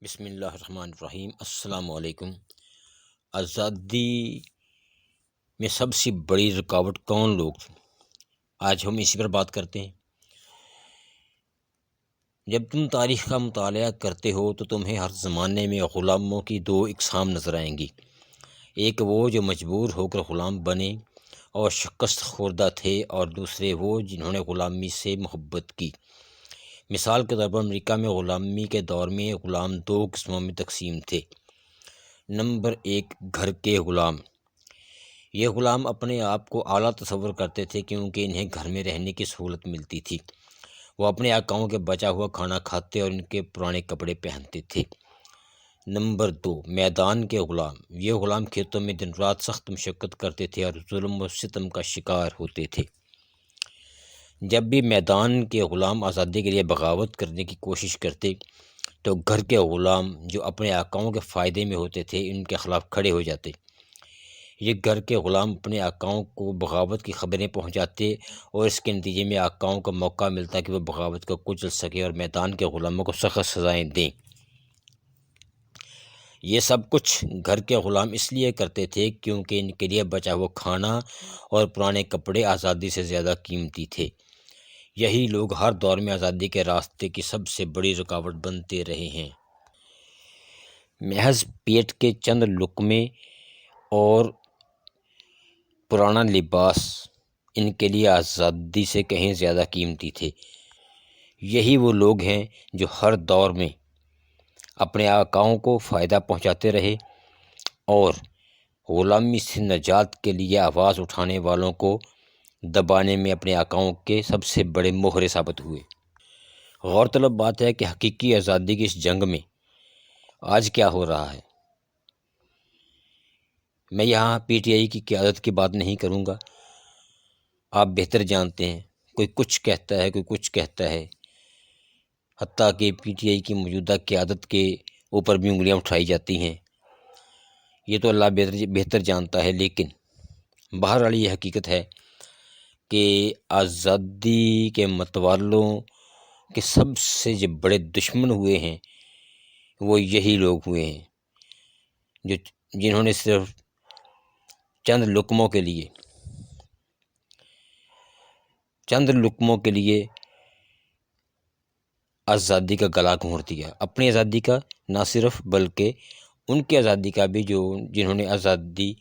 بسم اللہ الرحمن الرحیم۔ السلام علیکم۔ آزادی میں سب سے بڑی رکاوٹ کون لوگ تھے؟ آج ہم اسی پر بات کرتے ہیں۔ جب تم تاریخ کا مطالعہ کرتے ہو تو تمہیں ہر زمانے میں غلاموں کی دو اقسام نظر آئیں گی۔ ایک وہ جو مجبور ہو کر غلام بنے اور شکست خوردہ تھے، اور دوسرے وہ جنہوں نے غلامی سے محبت کی۔ مثال کے طور پر امریکہ میں غلامی کے دور میں غلام دو قسموں میں تقسیم تھے۔ نمبر ایک، گھر کے غلام۔ یہ غلام اپنے آپ کو اعلیٰ تصور کرتے تھے کیونکہ انہیں گھر میں رہنے کی سہولت ملتی تھی۔ وہ اپنے آقاؤں کے بچا ہوا کھانا کھاتے اور ان کے پرانے کپڑے پہنتے تھے۔ نمبر دو، میدان کے غلام۔ یہ غلام کھیتوں میں دن رات سخت مشقت کرتے تھے اور ظلم و ستم کا شکار ہوتے تھے۔ جب بھی میدان کے غلام آزادی کے لیے بغاوت کرنے کی کوشش کرتے تو گھر کے غلام جو اپنے آقاؤں کے فائدے میں ہوتے تھے ان کے خلاف کھڑے ہو جاتے۔ یہ گھر کے غلام اپنے آقاؤں کو بغاوت کی خبریں پہنچاتے اور اس کے نتیجے میں آقاؤں کو موقع ملتا کہ وہ بغاوت کو کچل سکے اور میدان کے غلاموں کو سخت سزائیں دیں۔ یہ سب کچھ گھر کے غلام اس لیے کرتے تھے کیونکہ ان کے لیے بچا ہوا کھانا اور پرانے کپڑے آزادی سے زیادہ قیمتی تھے۔ یہی لوگ ہر دور میں آزادی کے راستے کی سب سے بڑی رکاوٹ بنتے رہے ہیں۔ محض پیٹ کے چند لقمے اور پرانا لباس ان کے لیے آزادی سے کہیں زیادہ قیمتی تھے۔ یہی وہ لوگ ہیں جو ہر دور میں اپنے آقاؤں کو فائدہ پہنچاتے رہے اور غلامی سے نجات کے لیے آواز اٹھانے والوں کو دبانے میں اپنے آقاؤں کے سب سے بڑے مہرے ثابت ہوئے۔ غور طلب بات ہے کہ حقیقی آزادی کی اس جنگ میں آج کیا ہو رہا ہے۔ میں یہاں پی ٹی آئی کی قیادت کی بات نہیں کروں گا، آپ بہتر جانتے ہیں، کوئی کچھ کہتا ہے کوئی کچھ کہتا ہے، حتیٰ کہ پی ٹی آئی کی موجودہ قیادت کے اوپر بھی انگلیاں اٹھائی جاتی ہیں۔ یہ تو اللہ بہتر جانتا ہے، لیکن بہرحال یہ حقیقت ہے کہ آزادی کے متوالوں کے سب سے جو بڑے دشمن ہوئے ہیں وہ یہی لوگ ہوئے ہیں جنہوں نے صرف چند لقموں کے لیے آزادی کا گلا گھونٹ دیا، اپنی آزادی کا نہ صرف بلکہ ان کی آزادی کا بھی جنہوں نے آزادی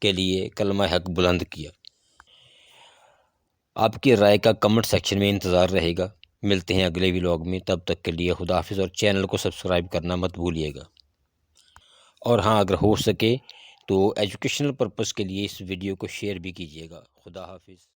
کے لیے کلمہ حق بلند کیا۔ آپ کی رائے کا کمنٹ سیکشن میں انتظار رہے گا۔ ملتے ہیں اگلے ولاگ میں، تب تک کے لیے خدا حافظ، اور چینل کو سبسکرائب کرنا مت بھولیے گا۔ اور ہاں، اگر ہو سکے تو ایجوکیشنل پرپس کے لیے اس ویڈیو کو شیئر بھی کیجیے گا۔ خدا حافظ۔